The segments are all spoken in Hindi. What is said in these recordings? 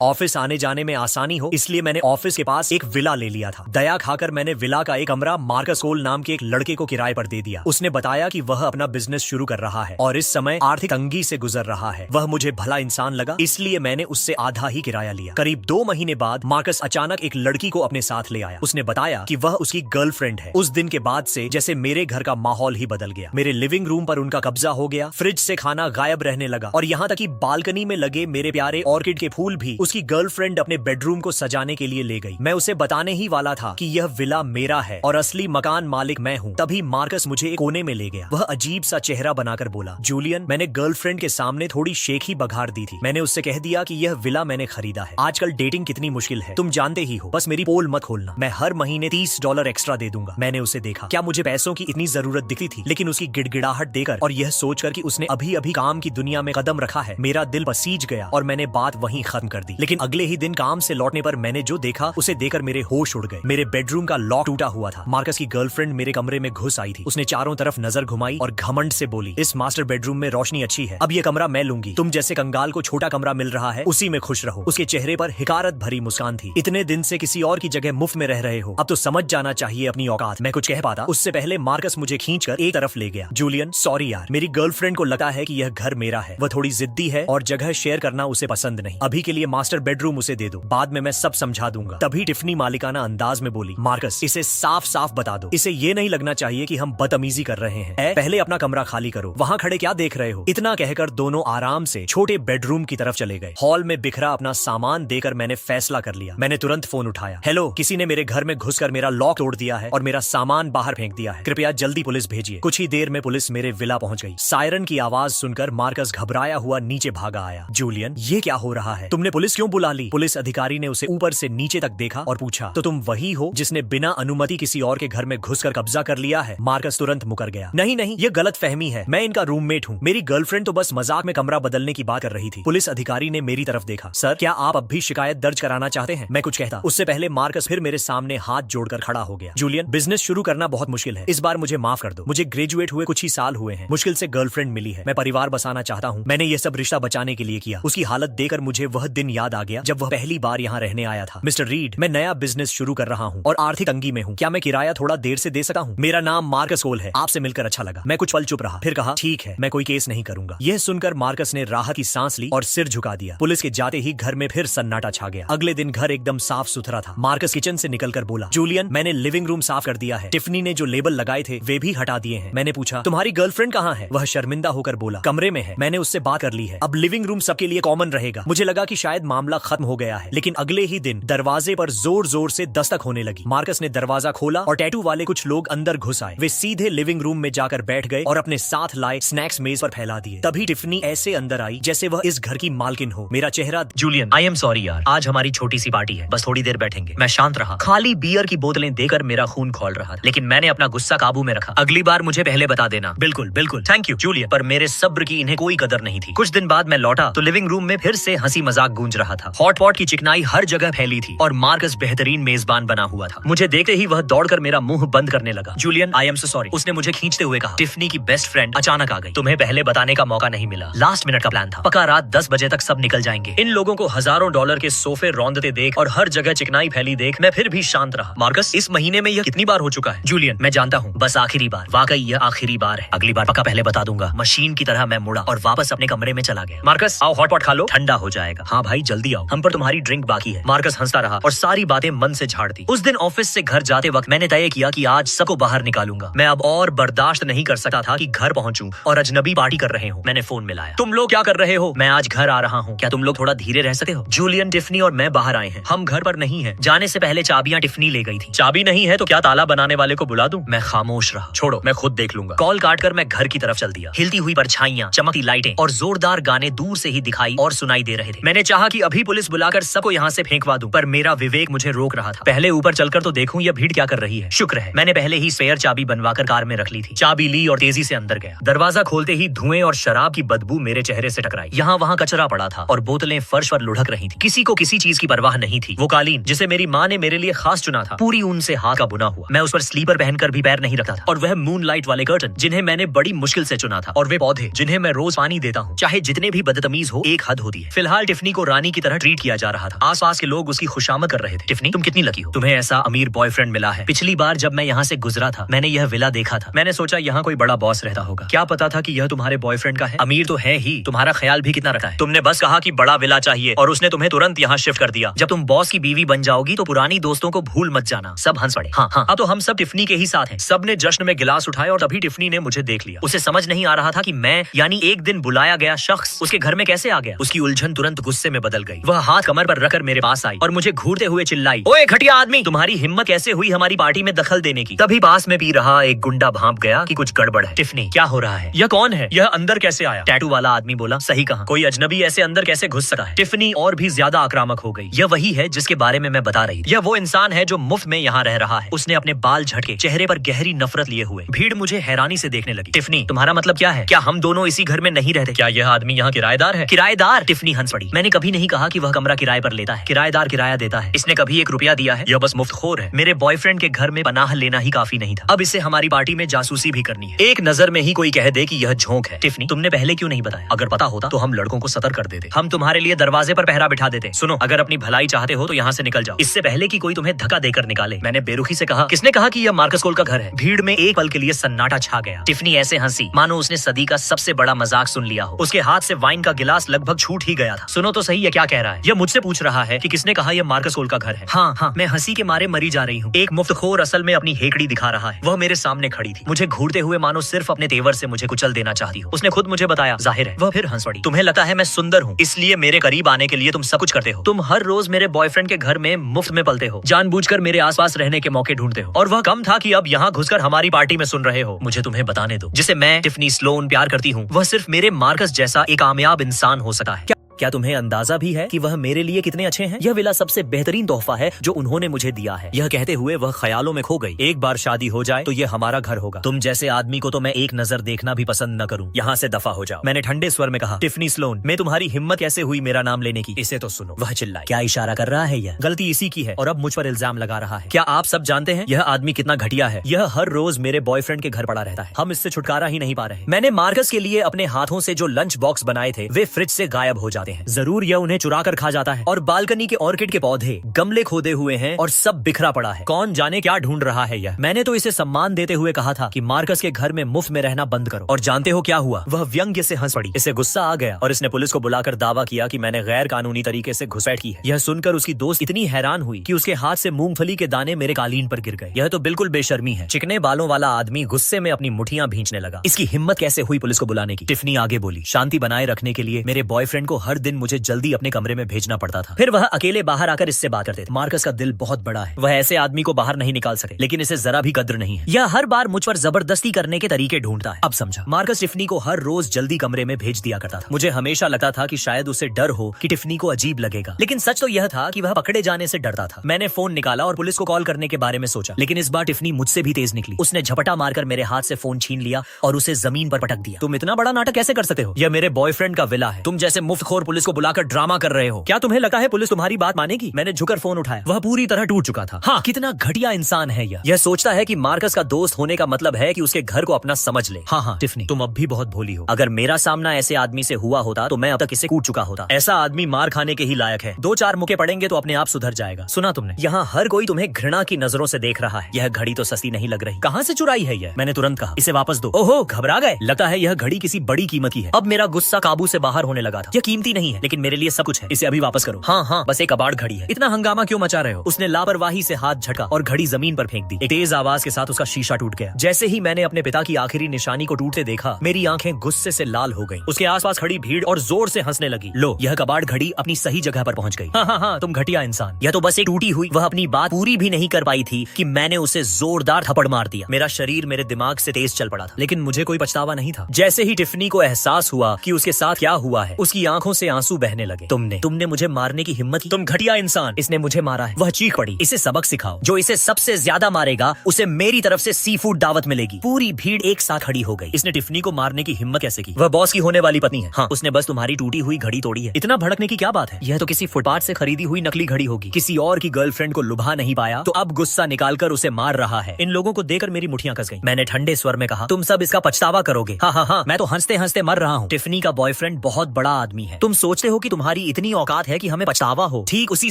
ऑफिस आने जाने में आसानी हो इसलिए मैंने ऑफिस के पास एक विला ले लिया था। दया खाकर मैंने विला का एक कमरा मार्कस कोल नाम के एक लड़के को किराए पर दे दिया। उसने बताया कि वह अपना बिजनेस शुरू कर रहा है और इस समय आर्थिक तंगी से गुजर रहा है। वह मुझे भला इंसान लगा, इसलिए मैंने उससे आधा ही किराया लिया। करीब 2 महीने बाद मार्कस अचानक एक लड़की को अपने साथ ले आया। उसने बताया कि वह उसकी गर्लफ्रेंड है। उस दिन के बाद से जैसे मेरे घर का माहौल ही बदल गया। मेरे लिविंग रूम पर उनका कब्जा हो गया, फ्रिज से खाना गायब रहने लगा और यहाँ तक कि बालकनी में लगे मेरे प्यारे ऑर्किड के फूल भी उसकी गर्लफ्रेंड अपने बेडरूम को सजाने के लिए ले गई। मैं उसे बताने ही वाला था कि यह विला मेरा है और असली मकान मालिक मैं हूँ, तभी मार्कस मुझे एक कोने में ले गया। वह अजीब सा चेहरा बनाकर बोला, जूलियन, मैंने गर्लफ्रेंड के सामने थोड़ी शेख ही बघार दी थी। मैंने उससे कह दिया कि यह विला मैंने खरीदा है। आजकल डेटिंग कितनी मुश्किल है, तुम जानते ही हो। बस मेरी पोल मत खोलना, मैं हर महीने $30 एक्स्ट्रा दे दूंगा। मैंने उसे देखा, क्या मुझे पैसों की इतनी जरूरत दिखती थी? लेकिन उसकी गिड़गिड़ाहट देकर और यह सोचकर कि उसने अभी अभी काम की दुनिया में कदम रखा है, मेरा दिल पसीज गया और मैंने बात वहीं खत्म कर दी। लेकिन अगले ही दिन काम से लौटने पर मैंने जो देखा उसे देखकर मेरे होश उड़ गए। मेरे बेडरूम का लॉक टूटा हुआ था। मार्कस की गर्लफ्रेंड मेरे कमरे में घुस आई थी। उसने चारों तरफ नजर घुमाई और घमंड से बोली, इस मास्टर बेडरूम में रोशनी अच्छी है, अब ये कमरा मैं लूंगी। तुम जैसे कंगाल को छोटा कमरा मिल रहा है, उसी में खुश रहो। उसके चेहरे पर हिकारत भरी मुस्कान थी। इतने दिन से किसी और की जगह मुफ्त में रह रहे हो, अब तो समझ जाना चाहिए अपनी औकात। मैं कुछ कह पाता उससे पहले मार्कस मुझे खींचकर एक तरफ ले गया। जूलियन, सॉरी यार, मेरी गर्लफ्रेंड को लगता है कि यह घर मेरा है। वह थोड़ी जिद्दी है और जगह शेयर करना उसे पसंद नहीं। अभी के लिए मास्टर बेडरूम उसे दे दो, बाद में मैं सब समझा दूंगा। तभी टिफनी मालिकाना अंदाज में बोली, मार्कस, इसे साफ साफ बता दो। इसे ये नहीं लगना चाहिए कि हम बदतमीजी कर रहे हैं। पहले अपना कमरा खाली करो, वहाँ खड़े क्या देख रहे हो? इतना कहकर दोनों आराम से छोटे बेडरूम की तरफ चले गए। हॉल में बिखरा अपना सामान देकर मैंने फैसला कर लिया। मैंने तुरंत फोन उठाया। हेलो, किसी ने मेरे घर में घुसकर मेरा लॉक तोड़ दिया है और मेरा सामान बाहर फेंक दिया है। कृपया जल्दी पुलिस भेजिए। कुछ ही देर में पुलिस मेरे विला पहुंच गई। सायरन की आवाज सुनकर मार्कस घबराया हुआ नीचे भागा आया। जूलियन, ये क्या हो रहा है? तुमने पुलिस क्यों बुला ली? पुलिस अधिकारी ने उसे ऊपर से नीचे तक देखा और पूछा, तो तुम वही हो जिसने बिना अनुमति किसी और के घर में घुसकर कब्जा कर लिया है? मार्कस तुरंत मुकर गया। नहीं नहीं, ये गलत फहमी है, मैं इनका रूममेट हूँ। मेरी गर्लफ्रेंड तो बस मजाक में कमरा बदलने की बात कर रही थी। पुलिस अधिकारी ने मेरी तरफ देखा। सर, क्या आप अब भी शिकायत दर्ज कराना चाहते हैं? मैं कुछ कहता उससे पहले मार्कस फिर मेरे सामने हाथ जोड़कर खड़ा हो गया। जूलियन, बिजनेस शुरू करना बहुत मुश्किल है, इस बार मुझे माफ कर दो। मुझे ग्रेजुएट हुए कुछ ही साल हुए हैं, मुश्किल से गर्लफ्रेंड मिली है। मैं परिवार बसाना चाहता हूँ। मैंने ये सब रिश्ता बचाने के लिए किया। उसकी हालत देखकर मुझे वह दिन याद आ गया जब वह पहली बार यहाँ रहने आया था। मिस्टर रीड, मैं नया बिजनेस शुरू कर रहा हूँ और आर्थिक तंगी में हूँ। क्या मैं किराया थोड़ा देर से दे सकता हूँ? मेरा नाम मार्कस कोल है। आपसे मिलकर अच्छा लगा। मैं कुछ पल चुप रहा, फिर कहा, ठीक है, मैं कोई केस नहीं करूंगा। यह सुनकर मार्कस ने राहत की सांस ली और सिर झुका दिया। पुलिस के जाते ही घर में फिर सन्नाटा छा गया। अगले दिन घर एकदम साफ सुथरा था। मार्कस किचन से निकलकर बोला, जूलियन, मैंने लिविंग रूम साफ कर दिया है। टिफनी ने जो लेबल लगाए थे वे भी हटा दिए हैं। मैंने पूछा, तुम्हारी गर्लफ्रेंड कहाँ है? वह शर्मिंदा होकर बोला, कमरे में है, मैंने उससे बात कर ली है। अब लिविंग रूम सबके लिए कॉमन रहेगा। मुझे लगा कि शायद मामला खत्म हो गया है, लेकिन अगले ही दिन दरवाजे पर जोर जोर से दस्तक होने लगी। मार्कस ने दरवाजा खोला और टैटू वाले कुछ लोग अंदर घुस आए। वे सीधे लिविंग रूम में जाकर बैठ गए और अपने साथ लाए स्नैक्स मेज पर फैला दिए। तभी टिफनी ऐसे अंदर आई जैसे वह इस घर की मालकिन हो। मेरा चेहरा, जूलियन, आई एम सॉरी यार, आज हमारी छोटी सी पार्टी है, बस थोड़ी देर बैठेंगे। मैं शांत रहा। खाली बियर की बोतलें देकर मेरा खून खौल रहा था, लेकिन मैंने अपना गुस्सा काबू में रखा। अगली बार मुझे पहले बता देना। बिल्कुल बिल्कुल, थैंक यू जूलियन। पर मेरे सब्र की इन्हें कोई कदर नहीं थी। कुछ दिन बाद मैं लौटा तो लिविंग रूम में फिर से हंसी मजाक गूंज रहा था। हॉट पॉट की चिकनाई हर जगह फैली थी और मार्कस बेहतरीन मेजबान बना हुआ था। मुझे देखते ही वह दौड़कर मेरा मुंह बंद करने लगा। Julian, I am so sorry, उसने मुझे खींचते हुए कहा। टिफनी की बेस्ट फ्रेंड अचानक आ गई, तुम्हें पहले बताने का मौका नहीं मिला। लास्ट मिनट का प्लान था, पक्का रात 10 बजे तक सब निकल जाएंगे। इन लोगों को हजारों डॉलर के सोफे रौंदते देख और हर जगह चिकनाई फैली देख मैं फिर भी शांत रहा। मार्कस, इस महीने में यह कितनी बार हो चुका है? जूलियन, मैं जानता हूँ, बस आखिरी बार। वाकई यह आखिरी बार है, अगली बार पक्का पहले बता दूंगा। मशीन की तरह मैं मुड़ा और वापस अपने कमरे में चला गया। मार्कस, आओ हॉट पॉट खा लो, ठंडा हो जाएगा। हाँ भाई जल्दी आओ, हम पर तुम्हारी ड्रिंक बाकी है। मार्कस हंसता रहा और सारी बातें मन से झाड़ दी। उस दिन ऑफिस से घर जाते वक्त मैंने तय किया कि आज सबको बाहर निकालूंगा। मैं अब और बर्दाश्त नहीं कर सकता था कि घर पहुंचूं और अजनबी पार्टी कर रहे हो। मैंने फोन मिलाया। तुम लोग क्या कर रहे हो? मैं आज घर आ रहा हूँ, क्या तुम लोग थोड़ा धीरे रह सकते हो? जूलियन, टिफनी और मैं बाहर आए हैं, हम घर पर नहीं है। जाने से पहले चाबियां टिफनी ले गई थी। चाबी नहीं है तो क्या ताला बनाने वाले को बुला दूं? मैं खामोश रहा। छोड़ो, मैं खुद देख लूंगा। कॉल काटकर मैं घर की तरफ चल दिया। हिलती हुई परछाइयां, चमकती लाइटें और जोरदार गाने दूर से ही दिखाई और सुनाई दे रहे थे। मैंने चाहा कि अभी पुलिस बुलाकर सबको यहाँ से फेंकवा दूं, पर मेरा विवेक मुझे रोक रहा था। पहले ऊपर चलकर तो देखूं यह भीड़ क्या कर रही है। शुक्र है मैंने पहले ही स्पेयर चाबी बनवाकर कार में रख ली थी। चाबी ली और तेजी से अंदर गया। दरवाजा खोलते ही धुएं और शराब की बदबू मेरे चेहरे से टकराई। यहाँ वहाँ कचरा पड़ा था और बोतलें फर्श पर लुढ़क रही थी। किसी को किसी चीज की परवाह नहीं थी। वो कालीन जिसे मेरी माँ ने मेरे लिए खास चुना था, पूरी ऊन से हाथ का बुना हुआ। मैं उस पर स्लीपर पहनकर भी पैर नहीं रखता था। और वह मूनलाइट वाले कर्टन जिन्हें मैंने बड़ी मुश्किल से चुना था। और वे पौधे जिन्हें मैं रोज पानी देता हूँ। चाहे जितने भी बदतमीज हो, एक हद होती है। फिलहाल टिफनी को रानी रानी की तरह ट्रीट किया जा रहा था। आसपास के लोग उसकी खुशामद कर रहे थे। टिफनी, तुम कितनी लकी हो, तुम्हें ऐसा अमीर बॉयफ्रेंड मिला है। पिछली बार जब मैं यहाँ से गुजरा था मैंने यह विला देखा था। मैंने सोचा यहाँ कोई बड़ा बॉस रहता होगा। क्या पता था कि यह तुम्हारे बॉयफ्रेंड का है। अमीर तो है ही, तुम्हारा ख्याल भी कितना रखा है। तुमने बस कहा कि बड़ा विला चाहिए और उसने तुम्हें तुरंत यहाँ शिफ्ट कर दिया। जब तुम बॉस की बीवी बन जाओगी तो पुरानी दोस्तों को भूल मत जाना। सब हंस पड़े। हाँ हाँ, अब तो हम सब टिफनी के ही साथ हैं। सबने जश्न में गिलास उठाए और तभी टिफनी ने मुझे देख लिया। उसे समझ नहीं आ रहा था कि मैं यानी एक दिन बुलाया गया शख्स उसके घर में कैसे आ गया। उसकी उलझन तुरंत गुस्से में बदल गई। वह हाथ कमर पर रखकर मेरे पास आई और मुझे घूरते हुए चिल्लाई, ओए घटिया आदमी, तुम्हारी हिम्मत कैसे हुई हमारी पार्टी में दखल देने की। तभी पास में पी रहा एक गुंडा भांप गया कि कुछ गड़बड़ है। टिफनी, क्या हो रहा है? यह कौन है? यह अंदर कैसे आया? टैटू वाला आदमी बोला, सही कहा, कोई अजनबी ऐसे अंदर कैसे घुस सकता है। टिफनी और भी ज्यादा आक्रामक हो गई। यह वही है जिसके बारे में मैं बता रही थी। यह वो इंसान है जो मुफ्त में यहाँ रह रहा है। उसने अपने बाल झटके, चेहरे पर गहरी नफरत लिए हुए। भीड़ मुझे हैरानी से देखने लगी। टिफनी, तुम्हारा मतलब क्या है? क्या हम दोनों इसी घर में नहीं रहते? क्या यह आदमी यहाँ किराएदार है? किराएदार? टिफनी हंस पड़ी। मैंने कभी नहीं कहा कि वह कमरा किराए पर लेता है। किराएदार किराया देता है। इसने कभी 1 रुपया दिया है? यह बस मुफ्तखोर है। मेरे बॉयफ्रेंड के घर में पनाह लेना ही काफी नहीं था, अब इसे हमारी पार्टी में जासूसी भी करनी है। एक नजर में ही कोई कह दे कि यह झोंक है। टिफनी, तुमने पहले क्यों नहीं बताया? अगर पता होता तो हम लड़कों को सतर कर देते। हम तुम्हारे लिए दरवाजे पर पहरा बिठा देते। सुनो, अगर अपनी भलाई चाहते हो तो यहाँ से निकल जाओ, इससे पहले कि कोई तुम्हें धक्का देकर निकाले। मैंने बेरुखी से कहा, किसने कहा कि यह मार्कस कोल का घर है? भीड़ में एक पल के लिए सन्नाटा छा गया। टिफनी ऐसे हंसी मानो उसने सदी का सबसे बड़ा मजाक सुन लिया हो। उसके हाथ से वाइन का गिलास लगभग छूट ही गया था। सुनो तो सही, यह क्या कह रहा है? यह मुझसे पूछ रहा है कि किसने कहा यह मार्कस कोल का घर है। हाँ हाँ, मैं हंसी के मारे मरी जा रही हूँ। एक मुफ्तखोर असल में अपनी हेकड़ी दिखा रहा है। वह मेरे सामने खड़ी थी, मुझे घूरते हुए मानो सिर्फ अपने तेवर से मुझे कुचल देना चाहती हो। उसने खुद मुझे बताया, जाहिर है। वह फिर हंस पड़ी। तुम्हें लगता है मैं सुंदर हूँ इसलिए मेरे करीब आने के लिए तुम सब कुछ करते हो। तुम हर रोज मेरे बॉयफ्रेंड के घर में मुफ्त में पलते हो, जानबूझकर मेरे आसपास रहने के मौके ढूंढते हो, और वह कम था कि अब यहाँ घुसकर हमारी पार्टी में सुन रहे हो। मुझे तुम्हें बताने दो, जिसे मैं टिफनी स्लोन प्यार करती हूँ, वह सिर्फ मेरे मार्कस जैसा एक कामयाब इंसान हो सकता है। क्या तुम्हें अंदाजा भी है कि वह मेरे लिए कितने अच्छे हैं? यह विला सबसे बेहतरीन तोहफा है जो उन्होंने मुझे दिया है। यह कहते हुए वह ख्यालों में खो गई। एक बार शादी हो जाए तो यह हमारा घर होगा। तुम जैसे आदमी को तो मैं एक नजर देखना भी पसंद न करूं। यहाँ से दफा हो जाओ। मैंने ठंडे स्वर में कहा, टिफनी स्लोन, मैं तुम्हारी हिम्मत कैसे हुई मेरा नाम लेने की? इसे तो सुनो। वह चिल्लाई, क्या इशारा कर रहा है? यह गलती इसी की है और अब मुझ पर इल्जाम लगा रहा है। क्या आप सब जानते हैं यह आदमी कितना घटिया है? यह हर रोज मेरे बॉयफ्रेंड के घर पड़ा रहता है। हम इससे छुटकारा ही नहीं पा रहे। मैंने मार्कस के लिए अपने हाथों से जो लंच बॉक्स बनाए थे वे फ्रिज से गायब हो जाते हैं। जरूर यह उन्हें चुरा कर खा जाता है। और बालकनी के ऑर्किड के पौधे गमले खोदे हुए हैं और सब बिखरा पड़ा है। कौन जाने क्या ढूंढ रहा है यह। मैंने तो इसे सम्मान देते हुए कहा था कि मार्कस के घर में मुफ्त में रहना बंद करो, और जानते हो क्या हुआ? वह व्यंग्य से हंस पड़ी। इसे गुस्सा आ गया और इसने पुलिस को बुलाकर दावा किया कि मैंने गैर कानूनी तरीके से घुसपैठ की है। यह सुनकर उसकी दोस्त इतनी हैरान हुई कि उसके हाथ से मूंगफली के दाने मेरे कालीन पर गिर गए। यह तो बिल्कुल बेशर्मी है। चिकने बालों वाला आदमी गुस्से में अपनी मुठियां भींचने लगा। इसकी हिम्मत कैसे हुई पुलिस को बुलाने की? टिफनी आगे बोली, शांति बनाए रखने के लिए मेरे बॉयफ्रेंड को हर दिन मुझे जल्दी अपने कमरे में भेजना पड़ता था। फिर वह अकेले बाहर आकर इससे बात करते थे। मार्कस का दिल बहुत बड़ा है, वह ऐसे आदमी को बाहर नहीं निकाल सके, लेकिन इसे जरा भी कद्र नहीं है। यह हर बार मुझ पर जबरदस्ती करने के तरीके ढूंढता है। अब समझा। मार्कस टिफनी को हर रोज जल्दी कमरे में भेज दिया करता था। मुझे हमेशा लगता था कि शायद उसे डर हो कि टिफनी को अजीब लगेगा, लेकिन सच तो यह था कि वह पकड़े जाने से डरता था। मैंने फोन निकाला और पुलिस को कॉल करने के बारे में सोचा, लेकिन इस बार टिफनी मुझसे भी तेज निकली। उसने झपटा मारकर मेरे हाथ से फोन छीन लिया और उसे जमीन पर पटक दिया। तुम इतना बड़ा नाटक कैसे कर सकते हो? यह मेरे बॉयफ्रेंड का विला है। तुम जैसे मुफ्तखोर पुलिस को बुलाकर ड्रामा कर रहे हो। क्या तुम्हें लगता है पुलिस तुम्हारी बात मानेगी? मैंने झुकर फोन उठाया। वह पूरी तरह टूट चुका था। हाँ, कितना घटिया इंसान है यह। सोचता है कि मार्कस का दोस्त होने का मतलब है कि उसके घर को अपना समझ ले। हाँ हाँ टिफनी, तुम अब भी बहुत भोली हो। अगर मेरा सामना ऐसे आदमी से हुआ होता तो मैं अब तक इसे कूट चुका होता। ऐसा आदमी मार खाने के ही लायक है। 2-4 मुके पड़ेंगे तो अपने आप सुधर जाएगा। सुना तुमने? यहाँ हर कोई तुम्हें घृणा की नजरों से देख रहा है। यह घड़ी तो सस्ती नहीं लग रही। कहाँ से चुराई है यह? मैंने तुरंत कहा, इसे वापस दो। ओहो, घबरा गए? लगता है यह घड़ी किसी बड़ी कीमत की है। अब मेरा गुस्सा काबू से बाहर होने लगा था। यह कीमती नहीं है, लेकिन मेरे लिए सब कुछ है। इसे अभी वापस करो। हाँ हाँ, बस एक कबाड़ घड़ी है। इतना हंगामा क्यों मचा रहे हो? उसने लापरवाही से हाथ झटका और घड़ी जमीन पर फेंक दी। एक तेज आवाज के साथ उसका शीशा टूट गया। जैसे ही मैंने अपने पिता की आखिरी निशानी को टूटते देखा, मेरी आंखें गुस्से से लाल हो गईं। उसके आसपास खड़ी भीड़ और जोर से हंसने लगी। लो, यह कबाड़ घड़ी अपनी सही जगह पर पहुंच गई। हाँ हाँ हाँ, तुम घटिया इंसान। यह तो बस एक टूटी हुई। वह अपनी बात पूरी भी नहीं कर पाई थी कि मैंने उसे जोरदार थप्पड़ मार दिया। मेरा शरीर मेरे दिमाग से तेज चल पड़ा था, लेकिन मुझे कोई पछतावा नहीं था। जैसे ही टिफनी को एहसास हुआ कि उसके साथ क्या हुआ है, उसकी आंखों से आंसू बहने लगे। तुमने मुझे मारने की हिम्मत की? तुम घटिया इंसान, इसने मुझे मारा है। वह चीख पड़ी। इसे सबक सिखाओ। जो इसे सबसे ज्यादा मारेगा उसे मेरी तरफ से सी फूड दावत मिलेगी। पूरी भीड़ एक साथ खड़ी हो गई। इसने टिफनी को मारने की हिम्मत कैसे की? वह बॉस की होने वाली पत्नी है। हाँ, उसने बस तुम्हारी टूटी हुई घड़ी तोड़ी है। इतना भड़कने की क्या बात है? यह तो किसी फुटपाथ से खरीदी हुई नकली घड़ी होगी। किसी और की गर्लफ्रेंड को लुभा नहीं पाया तो अब गुस्सा निकालकर उसे मार रहा है। इन लोगों को देखकर मेरी मुठियां कस गई। मैंने ठंडे स्वर में कहा, तुम सब इसका पछतावा करोगे। हाँ हाँ हाँ, मैं तो हंसते हंसते मर रहा हूँ। टिफनी का बॉयफ्रेंड बहुत बड़ा आदमी है। तुम तुम सोचते हो कि तुम्हारी इतनी औकात है कि हमें पछतावा हो। ठीक उसी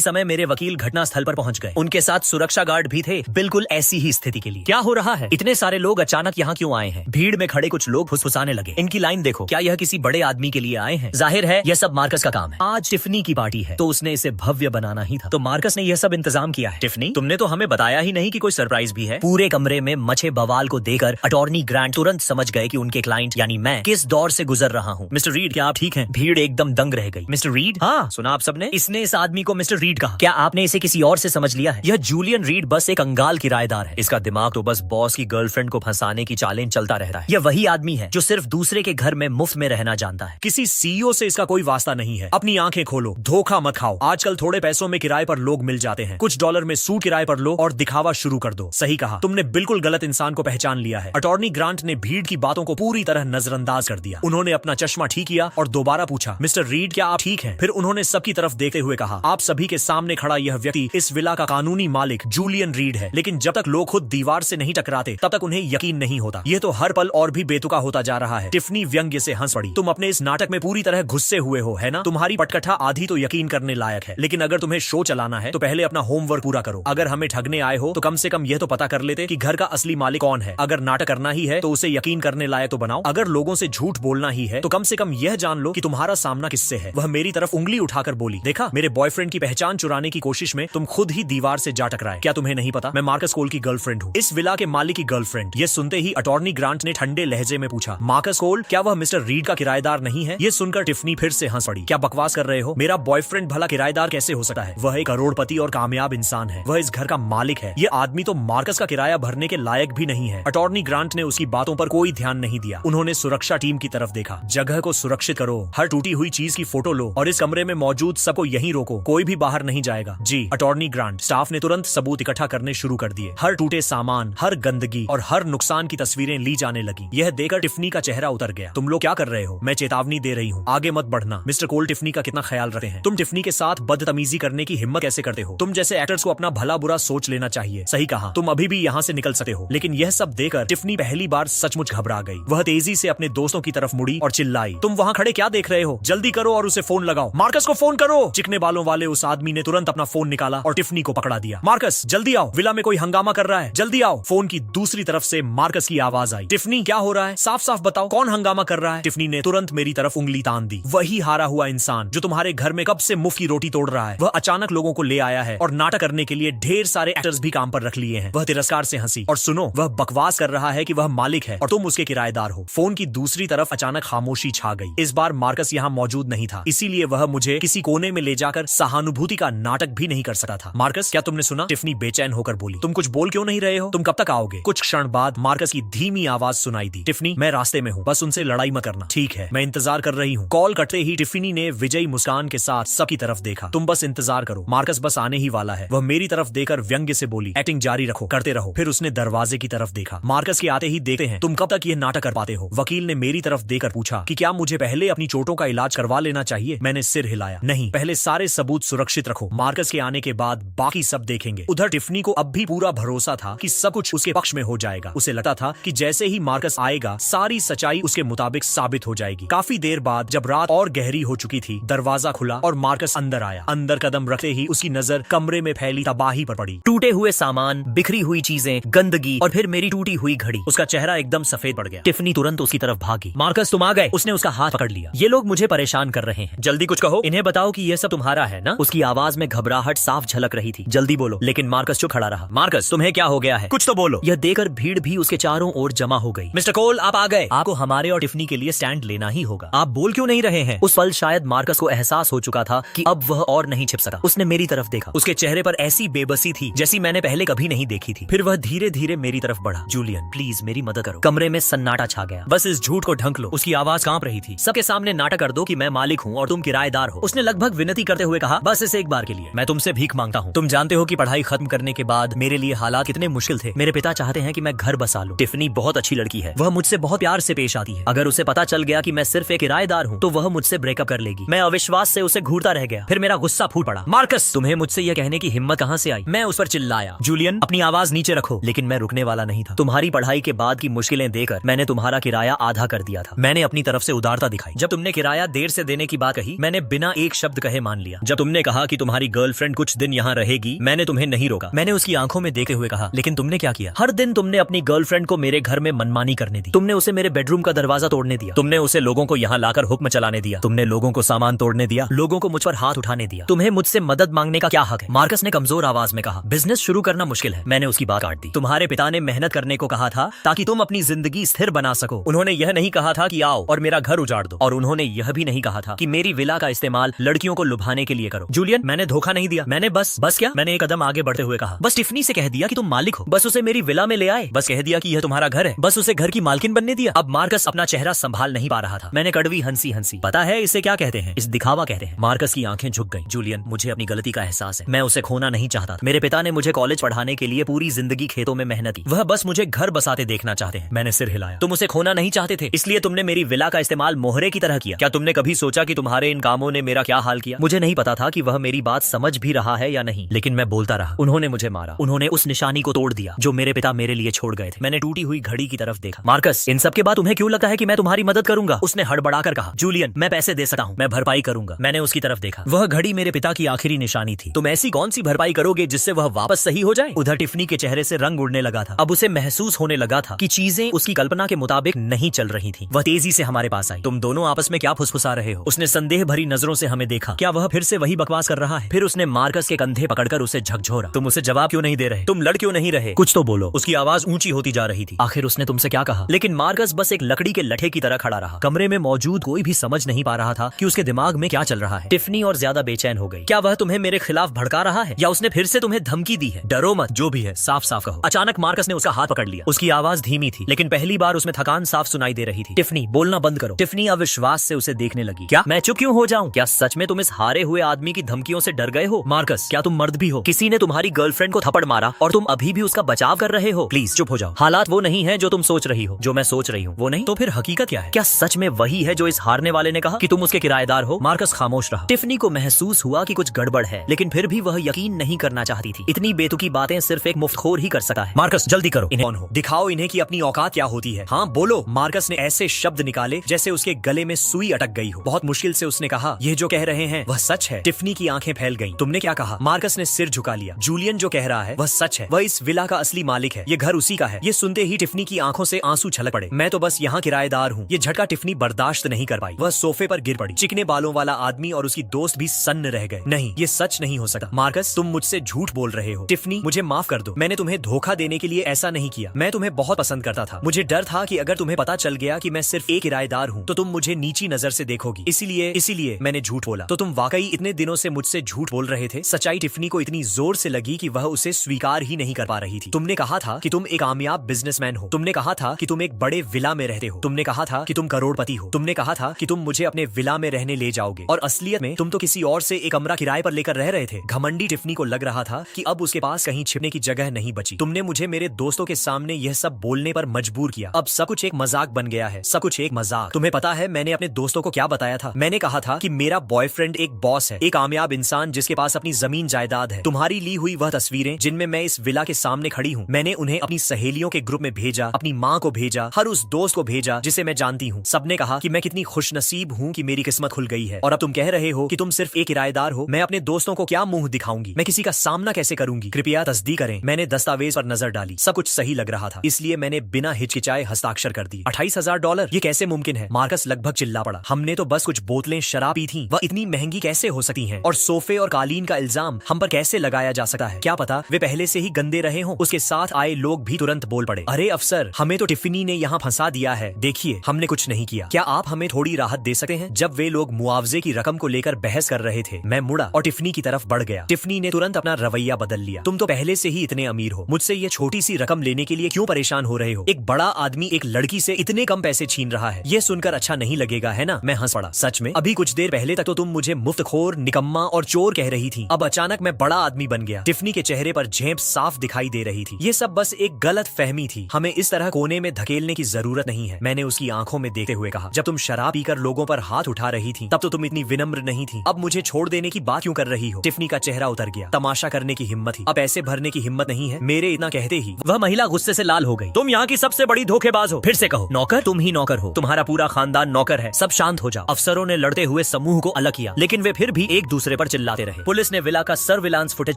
समय मेरे वकील घटना स्थल पर पहुंच गए। उनके साथ सुरक्षा गार्ड भी थे, बिल्कुल ऐसी ही स्थिति के लिए। क्या हो रहा है? इतने सारे लोग अचानक यहाँ क्यों आए हैं? भीड़ में खड़े कुछ लोग फुसफुसाने लगे। इनकी लाइन देखो, क्या यह किसी बड़े आदमी के लिए आए हैं? जाहिर है यह सब मार्कस का काम है। आज टिफनी की पार्टी है तो उसने इसे भव्य बनाना ही था, तो मार्कस ने यह सब इंतजाम किया है। टिफनी, तुमने तो हमें बताया ही नहीं कि कोई सरप्राइज भी है। पूरे कमरे में मचे बवाल को देकर अटॉर्नी ग्रांट तुरंत समझ गए कि उनके क्लाइंट यानी मैं किस दौर से गुजर रहा हूँ। मिस्टर रीड, क्या आप ठीक हैं? भीड़ एकदम दंग रह गई। Mister read? हाँ, सुना आप सबने? इसने इस आदमी को मिस्टर रीड कहा। क्या आपने इसे किसी और से समझ लिया है? यह जूलियन रीड बस एक कंगाल किराएदार है। इसका दिमाग तो बस बॉस की गर्लफ्रेंड को फंसाने की चालें चलता रहता है। यह वही आदमी है जो सिर्फ दूसरे के घर में मुफ्त में रहना जानता है। किसी सीईओ से इसका कोई वास्ता नहीं है। अपनी आंखें खोलो, धोखा मत खाओ। आजकल थोड़े पैसों में किराए पर लोग मिल जाते हैं। कुछ डॉलर में सूट किराए पर लो और दिखावा शुरू कर दो। सही कहा, तुमने बिल्कुल गलत इंसान को पहचान लिया है। अटॉर्नी ग्रांट ने भीड़ की बातों को पूरी तरह नजरअंदाज कर दिया। उन्होंने अपना चश्मा ठीक किया और दोबारा पूछा, मिस्टर रीड, क्या आप ठीक हैं? फिर उन्होंने सबकी तरफ देखते हुए कहा, आप सभी के सामने खड़ा यह व्यक्ति इस विला का कानूनी मालिक जूलियन रीड है। लेकिन जब तक लोग खुद दीवार से नहीं टकराते तब तक उन्हें यकीन नहीं होता। यह तो हर पल और भी बेतुका होता जा रहा है। टिफनी व्यंग्य से हंस पड़ी। तुम अपने इस नाटक में पूरी तरह गुस्से हुए हो, है ना? तुम्हारी पटकथा आधी तो यकीन करने लायक है, लेकिन अगर तुम्हें शो चलाना है तो पहले अपना होमवर्क पूरा करो। अगर हमें ठगने आए हो तो कम से कम यह तो पता कर लेते कि घर का असली मालिक कौन है। अगर नाटक करना ही है तो उसे यकीन करने लायक तो बनाओ। अगर लोगों से झूठ बोलना ही है तो कम से कम यह जान लो कि तुम्हारा सामना किससे है। वह मेरी तरफ उंगली उठाकर बोली, देखा, मेरे बॉयफ्रेंड की पहचान चुराने की कोशिश में तुम खुद ही दीवार से जा टकराए। क्या तुम्हें नहीं पता मैं मार्कस कोल की गर्लफ्रेंड हूँ, इस विला के मालिक की गर्लफ्रेंड। यह सुनते ही अटॉर्नी ग्रांट ने ठंडे लहजे में पूछा, मार्कस कोल, क्या वह मिस्टर रीड का किराएदार नहीं है? यह सुनकर टिफनी फिर से हंस पड़ी। क्या बकवास कर रहे हो? मेरा बॉयफ्रेंड भला किराएदार कैसे हो सकता है? वह एक करोड़पति और कामयाब इंसान है। वह इस घर का मालिक है। यह आदमी तो मार्कस का किराया भरने के लायक भी नहीं है। अटॉर्नी ग्रांट ने उसकी बातों पर कोई ध्यान नहीं दिया। उन्होंने सुरक्षा टीम की तरफ देखा। जगह को सुरक्षित करो, हर टूटी हुई चीज की फोटो लो और इस कमरे में मौजूद सबको यहीं रोको। कोई भी बाहर नहीं जाएगा। जी, अटॉर्नी ग्रांट। स्टाफ ने तुरंत सबूत इकट्ठा करने शुरू कर दिए। हर टूटे सामान, हर गंदगी और हर नुकसान की तस्वीरें ली जाने लगी। यह देखकर टिफनी का चेहरा उतर गया। तुम लोग क्या कर रहे हो? मैं चेतावनी दे रही हूँ, आगे मत बढ़ना। मिस्टर कोल टिफनी का कितना ख्याल रखते हैं। तुम टिफनी के साथ बदतमीजी करने की हिम्मत कैसे करते हो? तुम जैसे एक्टर्स को अपना भला बुरा सोच लेना चाहिए। सही कहा, तुम अभी भी यहाँ से निकल सकते हो। लेकिन यह सब देखकर टिफनी पहली बार सचमुच घबरा गई। वह तेजी से अपने दोस्तों की तरफ मुड़ी और चिल्लाई, तुम वहाँ खड़े क्या देख रहे हो? जल्दी करो और उसे फोन लगाओ। मार्कस को फोन करो। चिकने बालों वाले उस आदमी ने तुरंत अपना फोन निकाला और टिफनी को पकड़ा दिया। मार्कस, जल्दी आओ, विला में कोई हंगामा कर रहा है, जल्दी आओ। फोन की दूसरी तरफ से मार्कस की आवाज आई, टिफनी, क्या हो रहा है? साफ साफ बताओ, कौन हंगामा कर रहा है? टिफनी ने तुरंत मेरी तरफ उंगली तान दी। वही हारा हुआ इंसान जो तुम्हारे घर में कब से मुफ्त की रोटी तोड़ रहा है। वह अचानक लोगों को ले आया है और नाटक करने के लिए ढेर सारे एक्टर्स भी काम पर रख लिए हैं। वह तिरस्कार से हंसी। और सुनो, वह बकवास कर रहा है कि वह मालिक है और तुम उसके किराएदार हो। फोन की दूसरी तरफ अचानक खामोशी छा गई। इस बार मार्कस यहाँ मौजूद नहीं था, इसीलिए वह मुझे किसी कोने में ले जाकर सहानुभूति का नाटक भी नहीं कर सकता था। मार्कस, क्या तुमने सुना? टिफनी बेचैन होकर बोली। तुम कुछ बोल क्यों नहीं रहे हो? तुम कब तक आओगे? कुछ क्षण बाद मार्कस की धीमी आवाज सुनाई दी, टिफनी, मैं रास्ते में हूँ, बस उनसे लड़ाई मत करना। ठीक है, मैं इंतजार कर रही हूँ। कॉल कटते ही टिफनी ने विजयी मुस्कान के साथ सबकी तरफ देखा। तुम बस इंतजार करो, मार्कस बस आने ही वाला है। वह मेरी तरफ देखकर व्यंग्य से बोली, एक्टिंग जारी रखो, करते रहो। फिर उसने दरवाजे की तरफ देखा। मार्कस के आते ही देखते हैं, तुम कब तक ये नाटक कर पाते हो? वकील ने मेरी तरफ देखकर पूछा कि क्या मुझे पहले अपनी चोटों का इलाज करवा लेना चाहिए? मैंने सिर हिलाया, नहीं, पहले सारे सबूत सुरक्षित रखो। मार्कस के आने के बाद बाकी सब देखेंगे। उधर टिफनी को अब भी पूरा भरोसा था कि सब कुछ उसके पक्ष में हो जाएगा। उसे लगता था कि जैसे ही मार्कस आएगा सारी सच्चाई उसके मुताबिक साबित हो जाएगी। काफी देर बाद जब रात और गहरी हो चुकी थी, दरवाजा खुला और मार्कस अंदर आया। अंदर कदम रखते ही उसकी नजर कमरे में फैली तबाही पर पड़ी। टूटे हुए सामान, बिखरी हुई चीजें, गंदगी और फिर मेरी टूटी हुई घड़ी। उसका चेहरा एकदम सफेद पड़ गया। टिफनी तुरंत उसकी तरफ भागी। मार्कस, तुम आ गए। उसने उसका हाथ पकड़ लिया। ये लोग मुझे परेशान कर रहे हैं, जल्दी कुछ कहो। इन्हें बताओ कि यह सब तुम्हारा है ना? उसकी आवाज में घबराहट साफ झलक रही थी। जल्दी बोलो। लेकिन मार्कस चुप खड़ा रहा। मार्कस, तुम्हें क्या हो गया है? कुछ तो बोलो। यह देखकर भीड़ भी उसके चारों ओर जमा हो गई। मिस्टर कोल, आप आ गए। आपको हमारे और टिफनी के लिए स्टैंड लेना ही होगा। आप बोल क्यों नहीं रहे हैं? उस पल शायद मार्कस को एहसास हो चुका था कि अब वह और नहीं छिप सका। उसने मेरी तरफ देखा। उसके चेहरे पर ऐसी बेबसी थी जैसी मैंने पहले कभी नहीं देखी थी। फिर वह धीरे धीरे मेरी तरफ बढ़ा। जूलियन, प्लीज मेरी मदद करो। कमरे में सन्नाटा छा गया। बस इस झूठ को ढंक लो। उसकी आवाज कांप रही थी। सबके सामने नाटक कर दो कि मैं मालिक हूँ और तुम किराएदार हो। उसने लगभग विनती करते हुए कहा, बस इस एक बार के लिए मैं तुमसे भीख मांगता हूँ। तुम जानते हो कि पढ़ाई खत्म करने के बाद मेरे लिए हालात कितने मुश्किल थे। मेरे पिता चाहते हैं कि मैं घर बसा लूं। टिफनी बहुत अच्छी लड़की है। वह मुझसे बहुत प्यार से पेश आती है। अगर उसे पता चल गया कि मैं सिर्फ एक किराएदार हूँ तो वह मुझसे ब्रेकअप कर लेगी। मैं अविश्वास से उसे घूरता रह गया। फिर मेरा गुस्सा फूट पड़ा। मार्कस, तुम्हें मुझसे यह कहने की हिम्मत कहाँ से आई? मैं उस पर चिल्लाया। जूलियन, अपनी आवाज नीचे रखो। लेकिन मैं रुकने वाला नहीं था। तुम्हारी पढ़ाई के बाद की मुश्किलें देकर मैंने तुम्हारा किराया आधा कर दिया था। मैंने अपनी तरफ से उदारता दिखाई। जब तुमने किराया देर से देने की बात कही, मैंने बिना एक शब्द कहे मान लिया। जब तुमने कहा कि तुम्हारी गर्लफ्रेंड कुछ दिन यहाँ रहेगी, मैंने तुम्हें नहीं रोका। मैंने उसकी आंखों में देखते हुए कहा, लेकिन तुमने क्या किया? हर दिन तुमने अपनी गर्लफ्रेंड को मेरे घर में मनमानी करने दी। तुमने उसे मेरे बेडरूम का दरवाजा तोड़ने दिया। तुमने उसे लोगों को यहाँ लाकर हुक्म चलाने दिया। तुमने लोगों को सामान तोड़ने दिया, लोगों को मुझ पर हाथ उठाने दिया। तुम्हें मुझसे मदद मांगने का क्या हक है? मार्कस ने कमजोर आवाज में कहा। बिजनेस शुरू करना मुश्किल है। मैंने उसकी बात काट दी। तुम्हारे पिता ने मेहनत करने को कहा था ताकि तुम अपनी जिंदगी स्थिर बना सको। उन्होंने यह नहीं कहा था कि आओ और मेरा घर उजाड़ दो, और उन्होंने यह भी नहीं कहा था कि मेरी विला का इस्तेमाल लड़कियों को लुभाने के लिए करो। जूलियन, मैंने धोखा नहीं दिया। मैंने बस क्या? मैंने एक कदम आगे बढ़ते हुए कहा, बस टिफनी से कह दिया कि तुम मालिक हो। बस उसे मेरी विला में ले आए। बस कह दिया कि यह तुम्हारा घर है। बस उसे घर की मालकिन बनने दिया। अब मार्कस अपना चेहरा संभाल नहीं पा रहा था। मैंने कड़वी हंसी हंसी। पता है इसे क्या कहते हैं? इस दिखावा कहते हैं। मार्कस की आंखें झुक गईं। जूलियन, मुझे अपनी गलती का एहसास है। मैं उसे खोना नहीं चाहता। मेरे पिता ने मुझे कॉलेज पढ़ाने के लिए पूरी जिंदगी खेतों में मेहनत की। वह बस मुझे घर बसाते देखना चाहते हैं। मैंने सिर हिलाया। तुम उसे खोना नहीं चाहते थे, इसलिए तुमने मेरी विला का इस्तेमाल मोहरे की तरह किया। क्या तुमने कभी सोचा कि तुम्हारे इन कामों ने मेरा क्या हाल किया? मुझे नहीं पता था कि वह मेरी बात समझ भी रहा है या नहीं, लेकिन मैं बोलता रहा। उन्होंने मुझे मारा। उन्होंने उस निशानी को तोड़ दिया जो मेरे पिता मेरे लिए छोड़ गए थे। मैंने टूटी हुई घड़ी की तरफ देखा। मार्कस, इन सब के बाद तुम्हें क्यों लगता है कि मैं तुम्हारी मदद करूंगा? उसने हड़बड़ाकर कहा। जूलियन, मैं पैसे दे सकता हूँ, मैं भरपाई करूंगा। मैंने उसकी तरफ देखा। वह घड़ी मेरे पिता की आखिरी निशानी थी। तुम ऐसी कौन सी भरपाई करोगे जिससे वह वापस सही हो जाए? उधर टिफनी के चेहरे से रंग उड़ने लगा था। अब उसे महसूस होने लगा था कि चीजें उसकी कल्पना के मुताबिक नहीं चल रही थी। वह तेजी से हमारे पास आई। तुम दोनों आपस में क्या फुसफुसा रहे हो? उसने संदेह भरी नजरों से हमें देखा। क्या वह फिर से वही बकवास कर रहा है? फिर उसने मार्कस के कंधे पकड़कर उसे झकझोरा। तुम उसे जवाब क्यों नहीं दे रहे? तुम लड़ क्यों नहीं रहे? कुछ तो बोलो। उसकी आवाज ऊंची होती जा रही थी। आखिर उसने तुमसे क्या कहा? लेकिन मार्कस बस एक लकड़ी के लठे की तरह खड़ा रहा। कमरे में मौजूद कोई भी समझ नहीं पा रहा था कि उसके दिमाग में क्या चल रहा है। टिफनी और ज्यादा बेचैन हो गई। क्या वह तुम्हें मेरे खिलाफ भड़का रहा है, या उसने फिर से तुम्हें धमकी दी है? डरो मत, जो भी है साफ साफ कहो। अचानक मार्कस ने उसका हाथ पकड़ लिया। उसकी आवाज धीमी थी, लेकिन पहली बार उसमें थकान साफ सुनाई दे रही थी। टिफनी, बोलना बंद करो। टिफनी अविश्वास से उसे देखने लगी। क्या मैं चुप क्यों हो जाऊं? क्या सच में तुम इस हारे हुए आदमी की धमकियों से डर गए हो? मार्कस, क्या तुम मर्द भी हो? किसी ने तुम्हारी गर्लफ्रेंड को थप्पड़ मारा और तुम अभी भी उसका बचाव कर रहे हो? प्लीज चुप हो जाओ। हालात वो नहीं है जो तुम सोच रही हो। जो मैं सोच रही हूँ वो नहीं, तो फिर हकीकत क्या है? क्या सच में वही है जो इस हारने वाले ने कहा कि तुम उसके किराएदार हो? मार्कस खामोश रहा। टिफनी को महसूस हुआ कि कुछ गड़बड़ है, लेकिन फिर भी वह यकीन नहीं करना चाहती थी। इतनी बेतुकी बातें सिर्फ एक मुफ्तखोर ही कर सकता है। मार्कस, जल्दी करो। इन्हें कौन हो? दिखाओ इन्हें कि अपनी औकात क्या होती है। हाँ बोलो। मार्कस ने ऐसे शब्द निकाले जैसे उसके गले में सुई अटक गई हो। बहुत मुश्किल से उसने कहा, ये जो कह रहे हैं वह सच है। टिफनी की आंखें फैल गईं। तुमने क्या कहा? मार्कस ने सिर झुका लिया। जूलियन जो कह रहा है वह सच है। वह इस विला का असली मालिक है। ये घर उसी का है। ये सुनते ही टिफनी की आंखों से आंसू छलक पड़े। मैं तो बस यहाँ किराएदार हूँ। ये झटका टिफनी बर्दाश्त नहीं कर पाई। वह सोफे पर गिर पड़ी। चिकने बालों वाला आदमी और उसकी दोस्त भी सन्न रह गए। नहीं, ये सच नहीं हो सकता। मार्कस, तुम मुझसे झूठ बोल रहे हो। टिफनी, मुझे माफ कर दो। मैंने तुम्हें धोखा देने के लिए ऐसा नहीं किया। मैं तुम्हें बहुत पसंद करता था। मुझे डर था कि अगर तुम्हें पता चल गया कि मैं सिर्फ एक किराएदार हूँ तो तुम मुझे नीची नजर से देखोगी। इसीलिए मैंने झूठ बोला। तो तुम वाकई इतने दिनों से मुझसे झूठ बोल रहे थे? सच्चाई टिफनी को इतनी जोर से लगी कि वह उसे स्वीकार ही नहीं कर पा रही थी। तुमने कहा था कि तुम एक कामयाब बिजनेसमैन हो। तुमने कहा था कि तुम एक बड़े विला में रहते हो। तुमने कहा था कि तुम करोड़पति हो। तुमने कहा था कि तुम मुझे अपने विला में रहने ले जाओगे, और असलियत में तुम तो किसी और से एक कमरा किराए पर लेकर रह रहे थे। घमंडी टिफनी को लग रहा था कि अब उसके पास कहीं छिपने की जगह नहीं बची। तुमने मुझे मेरे दोस्तों के सामने यह सब बोलने पर मजबूर किया। अब सब कुछ एक मजाक बन गया है। सब कुछ एक मजाक। तुम्हें पता है मैंने अपने दोस्तों को क्या बताया था? मैंने कहा था कि मेरा बॉयफ्रेंड एक बॉस है, एक कामयाब इंसान जिसके पास अपनी जमीन जायदाद है। तुम्हारी ली हुई वह तस्वीरें जिनमें मैं इस विला के सामने खड़ी हूँ, मैंने उन्हें अपनी सहेलियों के ग्रुप में भेजा, अपनी माँ को भेजा, हर उस दोस्त को भेजा जिसे मैं जानती हूँ। सबने कहा कि मैं कितनी खुशनसीब हूँ कि मेरी किस्मत खुल गई है। और अब तुम कह रहे हो कि तुम सिर्फ एक किराएदार हो। मैं अपने दोस्तों को क्या मुंह दिखाऊंगी? मैं किसी का सामना कैसे करूंगी? कृपया तस्दीक करें। मैंने दस्तावेज पर नजर डाली। सब कुछ सही लग रहा था, इसलिए मैंने बिना हिचकिचाए हस्ताक्षर कर दिए। $28,000? ये कैसे मुमकिन है? मार्कस लगभग चिल्ला पड़ा। हमने तो बस कुछ बोतलें शराब पी थी। वह इतनी महंगी कैसे हो सकती हैं? और सोफे और कालीन का इल्जाम हम पर कैसे लगाया जा सकता है? क्या पता वे पहले से ही गंदे रहे हों। उसके साथ आए लोग भी तुरंत बोल पड़े, अरे अफसर, हमें तो टिफनी ने यहाँ फंसा दिया है। देखिए, हमने कुछ नहीं किया। क्या आप हमें थोड़ी राहत दे सकते हैं? जब वे लोग मुआवजे की रकम को लेकर बहस कर रहे थे, मैं मुड़ा और टिफनी की तरफ बढ़ गया। टिफनी ने तुरंत अपना रवैया बदल लिया। तुम तो पहले से ही इतने अमीर हो, मुझसे ये छोटी सी रकम लेने के लिए क्यों परेशान हो रहे हो? एक बड़ा आदमी एक लड़की से इतने कम पैसे छीन रहा है, ये सुनकर अच्छा नहीं लगेगा, है ना? मैं हंस पड़ा। सच में, अभी कुछ देर पहले तक तो तुम मुझे मुफ्तखोर, निकम्मा और चोर कह रही थी। अब अचानक मैं बड़ा आदमी बन गया। टिफनी के चेहरे पर झेप साफ दिखाई दे रही थी। ये सब बस एक गलत फहमी थी। हमें इस तरह कोने में धकेलने की जरूरत नहीं है। मैंने उसकी आंखों में देखते हुए कहा, जब तुम शराब पीकर लोगों पर हाथ उठा रही थी तब तो तुम इतनी विनम्र नहीं थी। अब मुझे छोड़ देने की बात क्यों कर रही हो? टिफनी का चेहरा उतर गया। तमाशा करने की हिम्मत थी, अब पैसे भरने की हिम्मत नहीं है। मेरे इतना कहते ही वह महिला गुस्से से लाल हो गई। तुम यहाँ की सबसे बड़ी धोखेबाज हो। फिर से कहो, नौकर? तुम ही नौकर हो। तुम्हारा पूरा खानदान नौकर है। सब शांत हो जाओ। अफसरों ने लड़ते हुए समूह को अलग किया, लेकिन वे फिर भी एक दूसरे पर चिल्लाते रहे। पुलिस ने विला का सर्विलांस फुटेज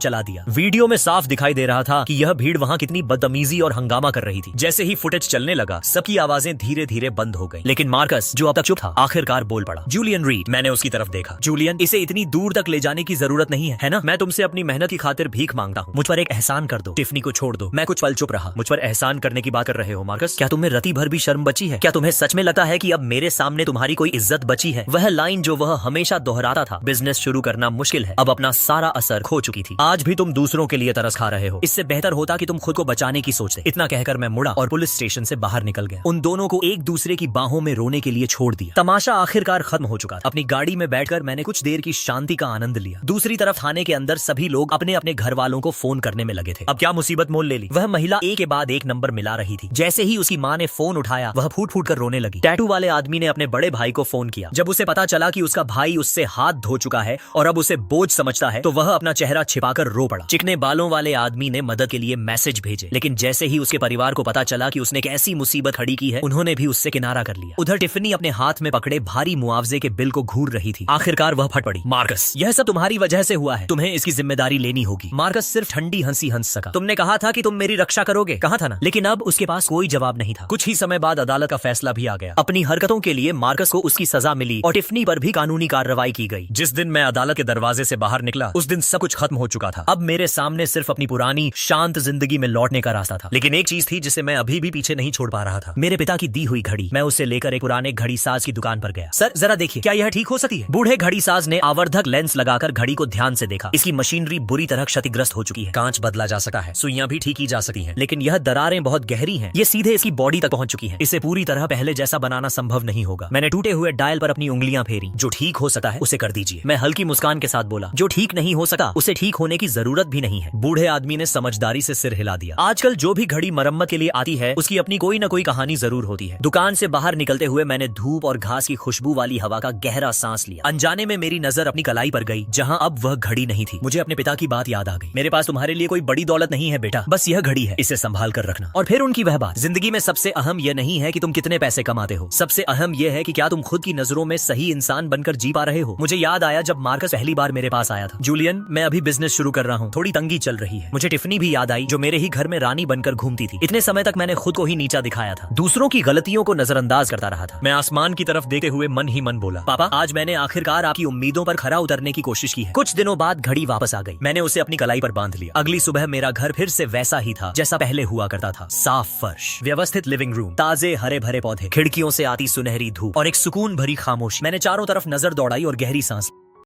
चला दिया। वीडियो में साफ दिखाई दे रहा था कि यह भीड़ वहां कितनी बदतमीजी और हंगामा कर रही थी। जैसे ही फुटेज चलने लगा, सबकी आवाजें धीरे धीरे बंद हो गई, लेकिन मार्कस, जो अब तक चुप था, आखिरकार बोल पड़ा। Julian Reid. मैंने उसकी तरफ देखा। जूलियन, इसे इतनी दूर तक ले जाने की जरूरत नहीं है ना? मैं तुमसे अपनी मेहनत की खातिर भीख मांगता हूँ। मुझ पर एक एहसान कर दो। टिफनी को छोड़ दो। मैं कुछ पल चुप रहा। मुझ पर एहसान करने की बात कर रहे हो मार्कस? क्या तुम्हें रति भर भी शर्म बची है? क्या तुम्हें सच में लगता है कि अब मेरे सामने तुम्हारी कोई इज्जत बची है? वह लाइन जो वह हमेशा दोहराता था, बिजनेस शुरू करना मुश्किल है, अब अपना सारा असर खो चुकी थी। आज भी तुम दूसरों के लिए तरस खा रहे हो। इससे बेहतर होता कि तुम खुद को बचाने की सोचते। इतना कहकर मैं मुड़ा और पुलिस स्टेशन से बाहर निकल गया। उन दोनों को एक दूसरे की बाहों में रोने के लिए छोड़ दिया। तमाशा आखिरकार खत्म हो चुका था। अपनी गाड़ी में बैठकर मैंने कुछ देर की शांति का आनंद लिया। दूसरी तरफ थाने के अंदर सभी लोग अपने अपने घर वालों को फोन करने में लगे थे। अब क्या मुसीबत मोल ले ली। वह महिला एक के बाद एक नंबर मिला रही थी। जैसे ही उसकी माँ ने फोन उठाया, वह फूट फूट कर रोने लगी। टैटू वाले आदमी ने अपने बड़े भाई को फोन किया। जब उसे पता चला कि उसका भाई उससे हाथ धो चुका है और अब उसे बोझ समझता है, तो वह अपना चेहरा छिपाकर रो पड़ा। चिकने बालों वाले आदमी ने मदद के लिए मैसेज भेजे, लेकिन जैसे ही उसके परिवार को पता चला कि उसने एक ऐसी मुसीबत खड़ी की है, उन्होंने भी उससे किनारा कर लिया। उधर टिफनी अपने हाथ में पकड़े भारी मुआवजे के बिल को घूर रही थी। आखिरकार वह फट पड़ी। मार्कस, यह सब तुम्हारी वजह से हुआ है, तुम्हें इसकी जिम्मेदारी लेनी होगी। मार्कस सिर्फ ठंडी हंसी हंस सका। तुमने कहा था कि तुम मेरी रक्षा करोगे, कहा था ना? लेकिन अब उसके पास कोई जवाब नहीं था। कुछ ही समय बाद अदालत का फैसला भी आ गया। अपनी हरकतों के लिए मार्कस को उसकी सजा मिली और टिफनी पर भी कानूनी कार्रवाई की गई। जिस दिन मैं अदालत के दरवाजे से बाहर निकला, उस दिन सब कुछ खत्म हो चुका था। अब मेरे सामने सिर्फ अपनी पुरानी शांत जिंदगी में लौटने का रास्ता था। लेकिन एक चीज थी जिसे मैं अभी भी पीछे नहीं छोड़ पा रहा था। मेरे पिता की दी हुई घड़ी। मैं उसे लेकर एक पुराने घड़ी साज की दुकान पर गया। सर, जरा देखिए, क्या यह ठीक हो सकती है? बूढ़े घड़ी साज ने आवर्धक लेंस लगाकर घड़ी को ध्यान से देखा। इसकी मशीनरी बुरी तरह क्षतिग्रस्त हो चुकी है। कांच बदला जा सकता है, सुइयां भी ठीक की जा सकती हैं, लेकिन यह दरारें बहुत गहरी हैं। ये सीधे इसकी बॉडी तक पहुंच चुकी हैं। इसे पूरी तरह पहले जैसा बनाना संभव नहीं होगा। मैंने टूटे हुए डायल पर अपनी उंगलियां फेरी। जो ठीक हो सकता है उसे कर दीजिए। मैं हल्की मुस्कान के साथ बोला, जो ठीक नहीं हो सका उसे ठीक होने की जरूरत भी नहीं है। बूढ़े आदमी ने समझदारी से सिर हिला दिया। आजकल जो भी घड़ी मरम्मत के लिए आती है, उसकी अपनी कोई न कोई कहानी जरूर होती है। दुकान से बाहर निकलते हुए मैंने धूप और घास की खुशबू वाली हवा का गहरा सांस लिया। अनजाने में मेरी नजर अपनी कलाई पर गई, जहां अब वह घड़ी नहीं थी। मुझे अपने पिता की बात याद आ गई। मेरे पास तुम्हारे लिए कोई बड़ी दौलत नहीं है बेटा, बस यह घड़ी है, इसे संभाल कर रखना। और फिर उनकी वह बात, जिंदगी में सबसे अहम यह नहीं है कि तुम कितने पैसे कमाते हो, सबसे अहम यह है कि क्या तुम खुद की नजरों में सही इंसान बनकर जी पा रहे हो। मुझे याद आया जब मार्कस पहली बार मेरे पास आया था। जूलियन, मैं अभी बिजनेस शुरू कर रहा हूँ, थोड़ी तंगी चल रही है। मुझे टिफनी भी याद आई, जो मेरे ही घर में रानी बनकर घूमती थी। इतने समय तक मैंने खुद को ही नीचा दिखाया था, दूसरों की गलतियों को नजरअंदाज करता रहा था। मैं आसमान की तरफ देखते हुए मन ही मन बोला, पापा, आज मैंने आखिरकार आपकी उम्मीदों पर खरा उतरने की कोशिश की है। कुछ दिनों बाद घड़ी वापस आ गई। मैंने उसे अपनी कलाई पर बांध लिया। अगली सुबह मेरा घर फिर से वैसा ही था जैसा पहले हुआ करता था। साफ फर्श, व्यवस्थित लिविंग रूम, ताजे हरे भरे पौधे, खिड़कियों से आती सुनहरी धूप और एक सुकून भरी खामोशी। मैंने चारों तरफ नजर दौड़ाई और गहरी सांस।